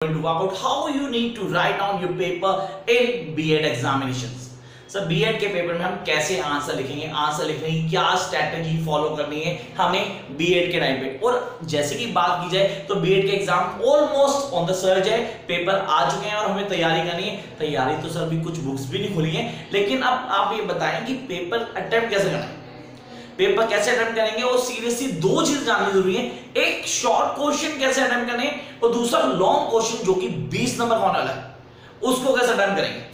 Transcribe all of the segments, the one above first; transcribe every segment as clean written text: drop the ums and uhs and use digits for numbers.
going to work out how you need to write down your paper in B.Ed examinations. Sir B.Ed के paper में हम कैसे answer लिखेंगे, answer लिखने की क्या स्ट्रैटेजी फॉलो करनी है हमें B.Ed के टाइम पे। और जैसे कि बात की जाए तो B.Ed के exam almost on the surge है, पेपर आ चुके हैं और हमें तैयारी करनी है। तैयारी तो सर भी कुछ बुक्स भी नहीं खुली है, लेकिन अब आप ये बताएं कि पेपर अटेम्प्ट कैसे करना है, पेपर कैसे अटेम्प्ट करेंगे। और सीरियसली दो चीज जाननी जरूरी है, एक शॉर्ट क्वेश्चन कैसे अटेम्प्ट करें और दूसरा लॉन्ग क्वेश्चन जो कि 20 नंबर का होने वाला है उसको कैसे अटेम्प्ट करेंगे।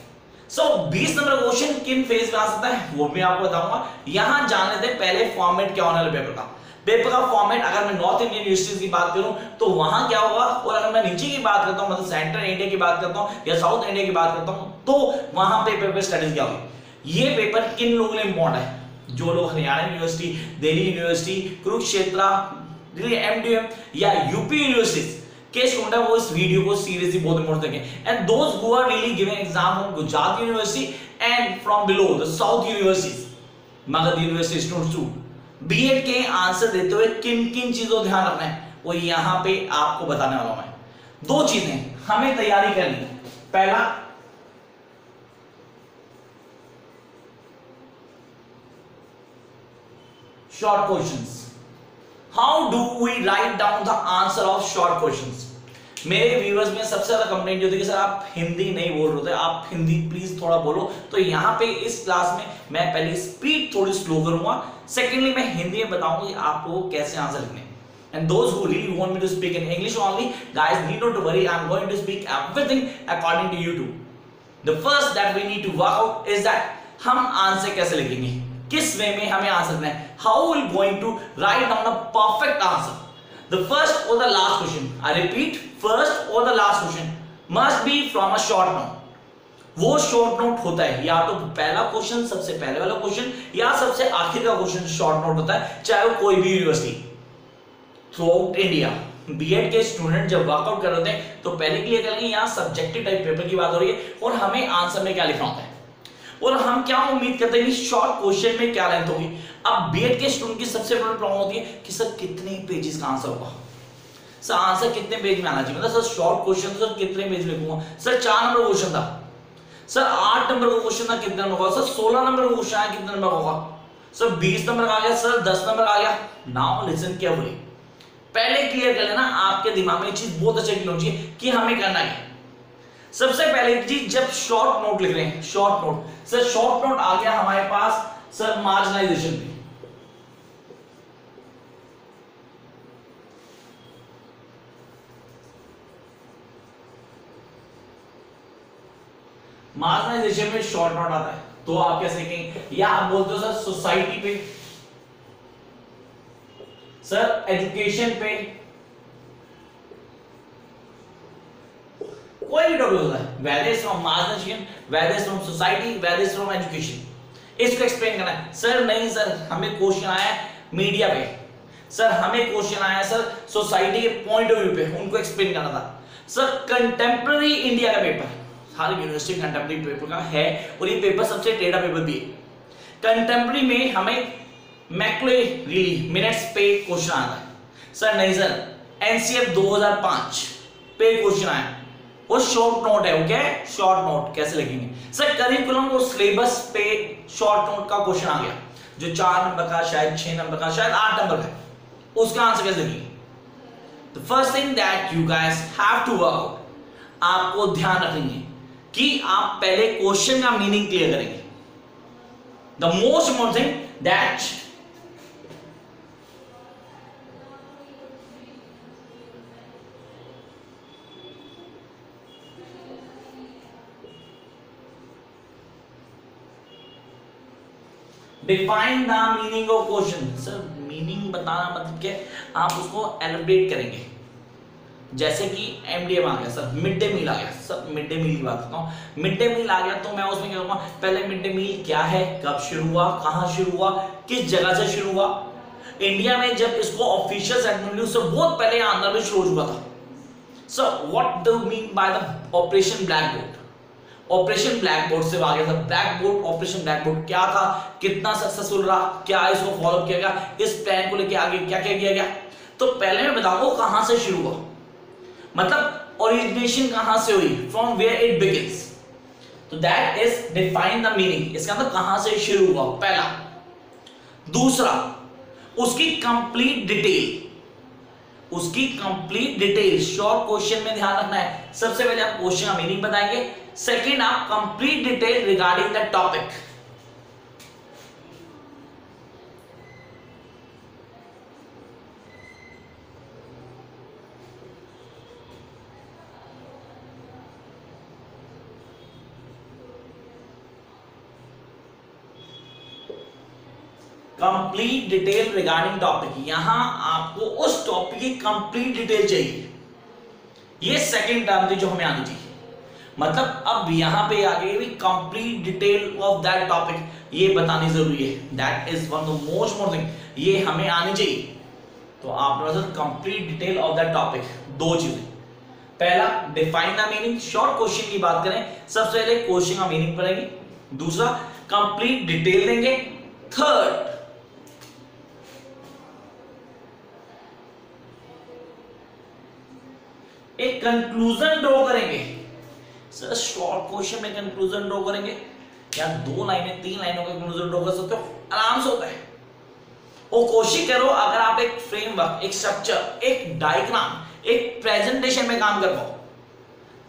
20 नंबर क्वेश्चन किन फेज में आ सकता है वो भी आपको बताऊंगा। यहां जान लेते हैं पहले फॉर्मेट क्या होने वाला पेपर का। पेपर का फॉर्मेट अगर मैं नॉर्थ इंडियन यूनिवर्सिटीज की बात करूं तो वहां क्या होगा, और अगर मैं नीचे की बात करता हूं मतलब सेंट्रल इंडिया की बात करता हूं या साउथ इंडिया की बात करता हूं तो वहां पे पेपर स्टडीज क्या होगी। ये पेपर किन लोगों के लिए इंपॉर्टेंट है, जो लोग Haryana university, Delhi university, Kurukshetra, Delhi MDM या यूपी यूनिवर्सिटीज के स्टूडेंट है वो इस वीडियो को सीरियसली बहुत इंपॉर्टेंट देखें। And those who are really giving exam from Gujarat university and from below the south universities, Magadh university students too, BEd के आंसर देते हुए किन किन चीजों ध्यान रखना है वो यहां पे आपको बताने वाला हूं मैं। दो चीजें हमें तैयारी करनी है, पहला short questions. How do we write down the answer of short questions? मेरे व्यूअर्स में सबसे ज्यादा कंप्लेंट जो थी कि सर आप हिंदी नहीं बोल रहे थे, आप हिंदी प्लीज थोड़ा बोलो। तो यहाँ पे इस क्लास में मैं पहले स्पीड थोड़ी स्लो करूंगा, सेकेंडली मैं हिंदी में बताऊंगा कि आपको कैसे आंसर लिखने। And those who really want me to speak in English only, guys, need not to worry. I'm going to speak everything according to you too. The first that we need to work out is that हम answer कैसे लिखेंगे, किस way में हमें answer करना है। How will going to write down a perfect answer. The first और the last question, I repeat, first और the last question must be from a short note. वो शॉर्ट नोट होता है या तो पहला क्वेश्चन सबसे पहले वाला क्वेश्चन या सबसे आखिर का क्वेश्चन शॉर्ट नोट होता है, चाहे वो कोई भी university throughout India. BEd के स्टूडेंट जब वर्कआउट कर रहे हैं तो पहले क्लियर करेंगे यहाँ सब्जेक्टिव टाइप पेपर की बात हो रही है और हमें आंसर में क्या लिखना होता है और हम क्या उम्मीद करते हैं कि शॉर्ट क्वेश्चन में क्या लेंथ होगी। अब बीएड के स्टूडेंट की सबसे बड़ी प्रॉब्लम होती है कि सर कितने पेजेस का आंसर होगा, सर आंसर कितने पेज में आना चाहिए, मतलब सर शॉर्ट क्वेश्चन सर कितने पेज लिखूंगा। सर 4 नंबर क्वेश्चन था, सर 8 नंबर का क्वेश्चन था कितने नंबर होगा, सर 16 नंबर का क्वेश्चन आया कितने नंबर होगा, सर 20 नंबर का आ गया, सर 10 नंबर आ गया। नाउ लिसन केयरफुली, पहले क्लियर कर लेना, आपके दिमाग में चीज बहुत अच्छे क्लियर होनी चाहिए कि हमें करना है। सबसे पहले चीज जब शॉर्ट नोट लिख रहे हैं, short note, sir short note आ गया हमारे पास सर मार्जिनाइजेशन पे। मार्जिनाइजेशन में शॉर्ट नोट आता है तो आप कैसे लिखेंगे, या आप बोलते हो सर सोसाइटी पे, सर एजुकेशन पे, कोई भी टॉपिक होता है, various from margination, various from society, various from education, इसको एक्सप्लेन करना है। सर नहीं सर हमें क्वेश्चन आया मीडिया पे, सर हमें क्वेश्चन आया सर सोसाइटी के पॉइंट ऑफ व्यू पे, उनको एक्सप्लेन करना था। सर कंटेम्प्रेरी इंडिया का पेपर, हर यूनिवर्सिटी कंटेम्प्रेरी पेपर का है और ये पेपर सबसे टेढ़ा पेपर भी है। कंटेम्प्रेरी में हमें मैक्लेरी मिनट्स पे क्वेश्चन आता है। सर नहीं सर एनसीएफ 2005 पे क्वेश्चन आया वो शॉर्ट नोट है, ओके शॉर्ट नोट कैसे लिखेंगे। सर करिकुलम और सिलेबस पे शॉर्ट नोट का क्वेश्चन आ गया जो 4 नंबर का, शायद 6 नंबर का, शायद 8 नंबर का, उसका आंसर कैसे लिखेंगे। The first thing that you guys have to work out, आपको ध्यान रखेंगे कि आप पहले क्वेश्चन का मीनिंग क्लियर करेंगे। The most important thing that define the meaning of question. Sir meaning बताना मतलब क्या, आप उसको एलिब्रेट करेंगे। जैसे कि एमडीएम आ गया, सर मिड डे मील आ गया, सर मिड डे मील की बात करता हूं। मिड डे मील आ गया तो मैं उसमें क्या करूंगा, पहले मिड डे मील क्या है, कब शुरू हुआ, कहां शुरू हुआ, किस जगह से शुरू हुआ। इंडिया में जब इसको ऑफिशियल सेटमेंट उससे बहुत पहले आंध्र में शुरू हो चुका था। Sir what do mean by the operation black board, operation black board से आ गया था। Black board, operation black board क्या था, कितना सक्सेसफुल रहा, क्या इसको फॉलो किया गया, इस प्लान को लेके आगे क्या क्या किया गया। तो पहले मैं बताऊंगा कहां से शुरू हुआ, मतलब ओरिजिनेशन कहां से हुई, फ्रॉम वेयर इट बिगिंस, तो that is define the meaning, इसका मतलब कहां से शुरू हुआ, पहला। दूसरा, उसकी कंप्लीट डिटेल, उसकी कंप्लीट डिटेल शॉर्ट क्वेश्चन में ध्यान रखना है। सबसे पहले आप क्वेश्चन का मीनिंग बताएंगे, सेकंड आप complete detail regarding the topic. Complete detail regarding topic, यहां आपको उस टॉपिक की कंप्लीट डिटेल चाहिए। ये सेकंड टर्म थी जो हमें आनी चाहिए, मतलब अब यहां पे आगे भी complete detail of that topic ये बतानी जरूरी है। That is one of the most more thing, ये हमें आनी चाहिए। तो आपके पास complete detail of that topic, दो चीजें, पहला define the meaning, short question की बात करें सबसे पहले क्वेश्चन का मीनिंग पढ़ेंगे, दूसरा कंप्लीट डिटेल देंगे, थर्ड एक कंक्लूजन ड्रॉ करेंगे। सर शॉर्ट क्वेश्चन में कंक्लूजन ड्रॉ करेंगे या 2 लाइनें 3 लाइनों का कंक्लूजन ड्रॉ कर सकते हो, आराम से होता है। और कोशिश करो अगर आप एक फ्रेमवर्क, एक स्ट्रक्चर, एक डायग्राम, एक प्रेजेंटेशन में काम कर पाओ,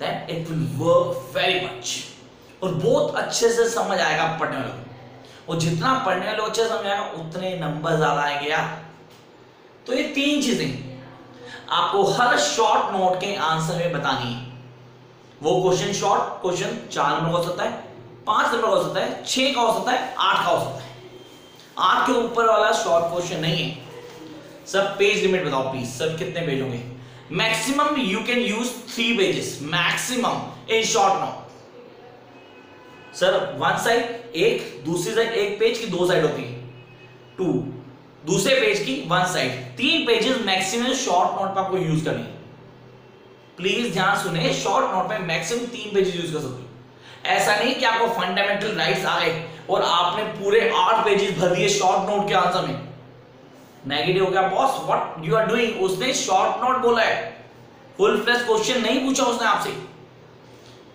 then it will work very much, और बहुत अच्छे से समझ आएगा पढ़ने वालों को। और जितना पढ़ने वालों को अच्छे समझ आएगा उतने नंबर ज्यादा आएंगे यार। तो ये 3 चीजें आपको हर शॉर्ट नोट के आंसर में बतानी है। वो क्वेश्चन शॉर्ट क्वेश्चन 4 नंबर का हो सकता है, 5 नंबर का हो सकता है, 6 का हो सकता है, 8 का हो सकता है। 8 के ऊपर वाला शॉर्ट क्वेश्चन नहीं है। सब पेज लिमिट बताओ प्लीज, सब कितने पेज होंगे? Maximum you can use 3 pages maximum in short note. Sir one side एक, दूसरी साइड एक पेज की 2 साइड होती है, 2, दूसरे पेज की 1 side, 3 pages maximum short note पर आपको यूज करनी है। प्लीज ध्यान सुने, शॉर्ट नोट में मैक्सिमम 3 पेजेस यूज कर सकते हो। ऐसा नहीं कि आपको फंडामेंटल राइट्स आ गए और आपने पूरे 8 पेजेस भर दिए शॉर्ट नोट के आंसर में। नेगेटिव हो गया boss, what you are doing. उसने शॉर्ट नोट बोला है, फुल फ्लेश क्वेश्चन नहीं पूछा उसने आपसे।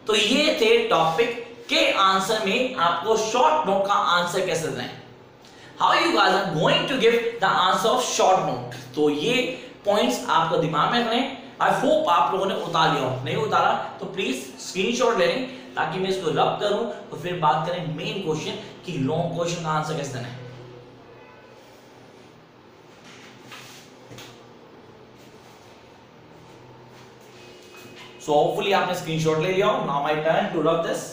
तो ये थे टॉपिक के आंसर में आपको शॉर्ट नोट का आंसर कैसे देना है। How you guys are going to give the answer of short note? तो ये पॉइंट्स आपको दिमाग में रखने। आई होप आप लोगों ने उतार लिया हो, नहीं उतारा तो प्लीज स्क्रीनशॉट ले लें ताकि मैं इसको रब करूं और फिर बात करें मेन क्वेश्चन कि लॉन्ग क्वेश्चन का आंसर कैसे देना है। सो होपफुली आपने स्क्रीनशॉट ले लिया हो। Now my turn to rub this.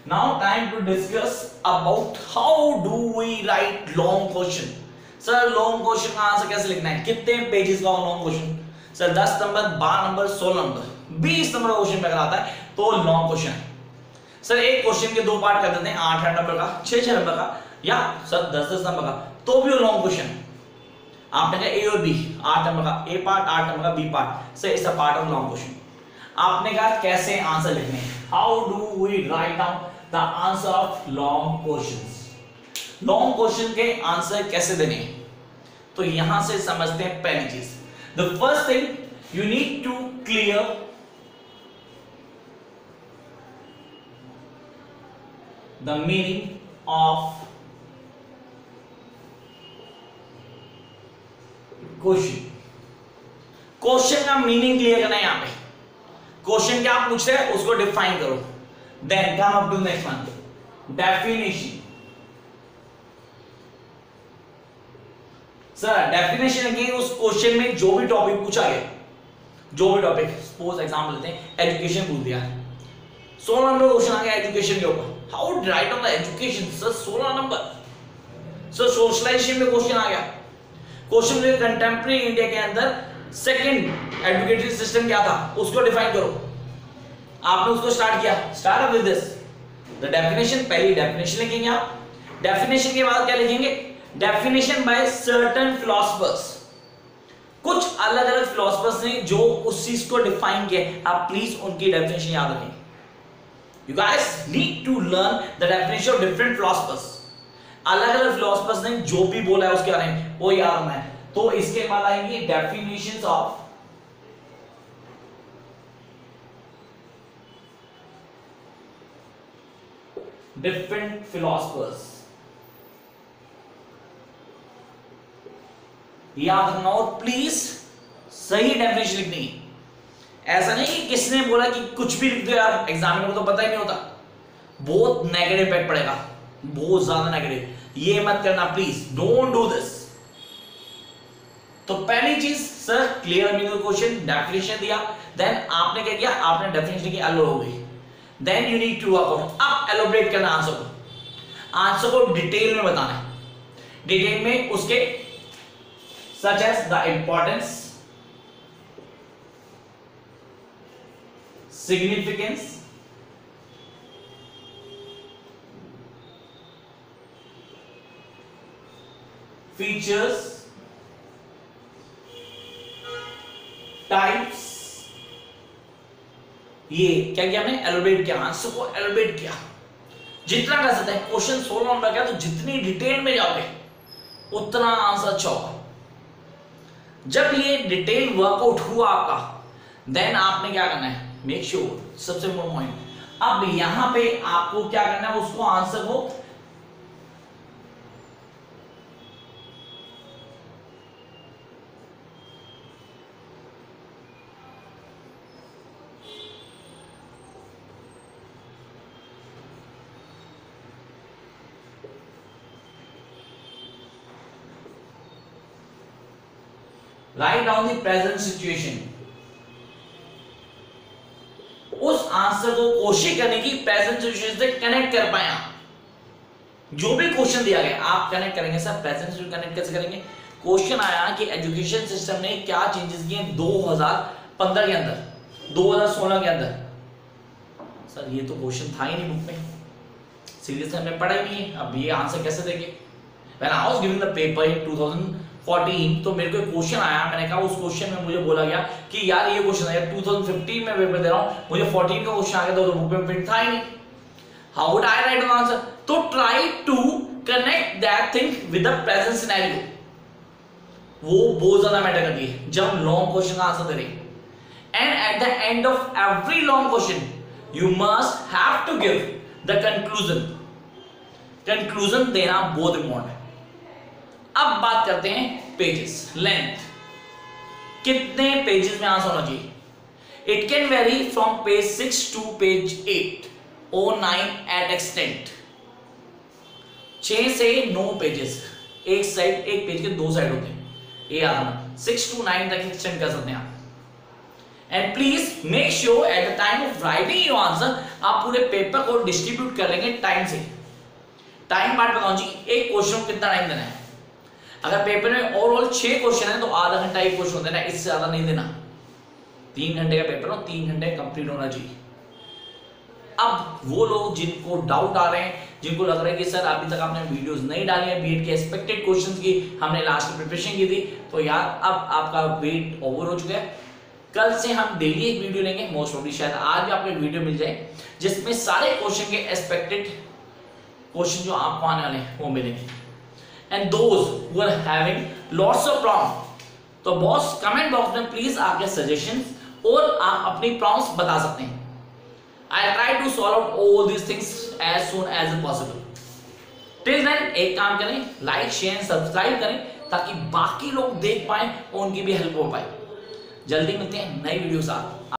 Now time to discuss about how do we write long question. Sir long question का आंसर कैसे लिखना है, कितने पेजेस का long question? Sir 10 number, 12 number, 16 number, 20 number का क्वेश्चन पे अगर आता है तो लॉन्ग क्वेश्चन है। सर एक क्वेश्चन के 2 पार्ट कर देते हैं, 8-8 नंबर का, 6-6 नंबर का, या सर 10-10 नंबर का, तो भी वो लॉन्ग क्वेश्चन है। आपने कहा ए और बी, 8 नंबर का ए पार्ट, 8 नंबर का B part, sir it's a part of long question. आपने कहा कैसे आंसर लिखने हैं, how do we write down the answer of long questions. Long question के आंसर कैसे देने हैं, तो यहां से समझते हैं पहली चीज। The first thing you need to clear the meaning of question. Question का मीनिंग क्लियर करना है। यहां पे क्वेश्चन क्या आप पूछ रहे हैं उसको डिफाइन करो, then come up to next one, definition. Sir definition की उस क्वेश्चन में जो भी टॉपिक पूछा गया, जो भी टॉपिक, सपोज एग्जांपल लेते हैं एजुकेशन पूछ दिया, 16 नंबर क्वेश्चन आ गया एजुकेशन के ऊपर, how to write on the education. Sir 16 नंबर। सर सोशलाइजेशन में क्वेश्चन आ गया, क्वेश्चन में कंटेम्प्रेरी इंडिया के अंदर सेकंड एजुकेशन सिस्टम क्या था उसको डिफाइन करो। आपने उसको स्टार्ट किया, start with this the definition. पहली डेफिनेशन लिखेंगे आप, डेफिनेशन के बाद क्या लिखेंगे, डेफिनेशन बाय सर्टेन फिलोसफर्स। कुछ अलग अलग फिलोसफर्स ने जो उस चीज को डिफाइन किया, आप प्लीज उनकी डेफिनेशन याद रखें। You guys need to learn the definition of different philosophers. अलग अलग फिलोसफर्स ने जो भी बोला है उसके बारे में वो याद रखना है। तो इसके बाद आएंगे डेफिनेशंस ऑफ डिफरेंट फिलोसफर्स, याद रखना और प्लीज सही डेफिनेशन लिखनी है। ऐसा नहीं कि किसने बोला कि कुछ भी लिख दो यार, एग्जामिनर को तो पता ही नहीं होता, बहुत नेगेटिव इफेक्ट पड़ेगा, बहुत ज्यादा नेगेटिव। ये मत करना प्लीज, डोंट डू दिस। तो पहली चीज sir clear meaning question, definition दिया, देन आपने क्या किया, आपने डेफिनेशन की अलग हो गई, then you need to work out. अब एलोबरेट करना आंसर को, आंसर को डिटेल में बताना है, डिटेल में उसके such as the importance, significance, features, types, ये क्या किया हमने, एलोबरेट किया, आंसर को एलोबरेट किया जितना कर सकते हैं। क्वेश्चन 16 नंबर का, तो जितनी डिटेल में जाओगे उतना आंसर अच्छा होगा। जब ये डिटेल वर्कआउट हुआ आपका, देन आपने क्या करना है, मेक श्योर, सबसे इंपॉर्टेंट पॉइंट, अब यहां पे आपको क्या करना है, उसको आंसर को right down the present situation, उस आंसर को कोशिश करने की प्रेजेंट सिचुएशन से कनेक्ट कर पाए आप। जो भी क्वेश्चन दिया गया आप कनेक्ट करेंगे। सर प्रेजेंट सिचुएशन कनेक्ट कैसे करेंगे, क्वेश्चन आया कि एजुकेशन सिस्टम ने क्या चेंजेस किए 2015 के अंदर, 2016 के अंदर। सर ये तो क्वेश्चन था ही नहीं बुक में, सीरियसली हमने पढ़ा ही नहीं है, अब ये आंसर कैसे देंगे। When I was giving the paper in 2014, तो मेरे को एक क्वेश्चन आया, मैंने कहा उस क्वेश्चन में मुझे बोला गया कि यार ये क्वेश्चन है 2015 में पेपर दे रहा हूं, मुझे 14 का क्वेश्चन आ गया, तो बुक में प्रिंट था ही नहीं, how would I write the answer. तो try to connect that thing with the present scenario, वो बहुत ज्यादा मैटर करती है जब हम लॉन्ग क्वेश्चन का आंसर दे रहे हैं। And at the end of every long question you must have to give the conclusion, conclusion देना बहुत इंपॉर्टेंट है। अब बात करते हैं पेजेस, लेंथ, कितने पेजेस में आंसर होना चाहिए। It can very from page 6 to page 8 और 9 एट एक्सटेंट, 6 से 9 पेजेस, एक साइड, एक पेज के 2 साइड होते हैं, ये आना 6 to 9 तक एक्सटेंड कर सकते हैं आप। And please make sure at the time of writing your answer आप पूरे पेपर को डिस्ट्रीब्यूट कर लेंगे टाइम से। टाइम पार्ट बताऊं जी, एक क्वेश्चन को कितना टाइम देना है। अगर पेपर में ओवरऑल 6 क्वेश्चन है तो आधा घंटा एक क्वेश्चन देना है, इससे ज्यादा नहीं देना। 3 घंटे का पेपर हो, 3 घंटे कंप्लीट होना चाहिए। अब वो लोग जिनको डाउट आ रहे हैं, जिनको लग रहा है कि सर अभी तक आपने वीडियोस नहीं डाली है बीएड के एक्सपेक्टेड क्वेश्चंस की, हमने लास्ट में प्रिपरेशन की थी, तो यार अब आपका वेट ओवर हो चुका है। कल से हम डेली एक वीडियो लेंगे, मोस्ट प्रॉब्ली शायद आज भी आपको एक वीडियो मिल जाए जिसमें सारे क्वेश्चन के एक्सपेक्टेड क्वेश्चन जो आपको आने वाले हैं वो मिलेंगे। And those who are having lots of problem, तो बॉस कमेंट बॉक्स में प्लीज आपके सजेशंस और आप अपनी प्रॉब्लम्स बता सकते हैं। I try to solve out all these things as soon as possible. Till then एक काम करें, लाइक शेयर सब्सक्राइब करें ताकि बाकी लोग देख पाए और उनकी भी हेल्प हो पाए। जल्दी मिलते हैं नई वीडियो साथ।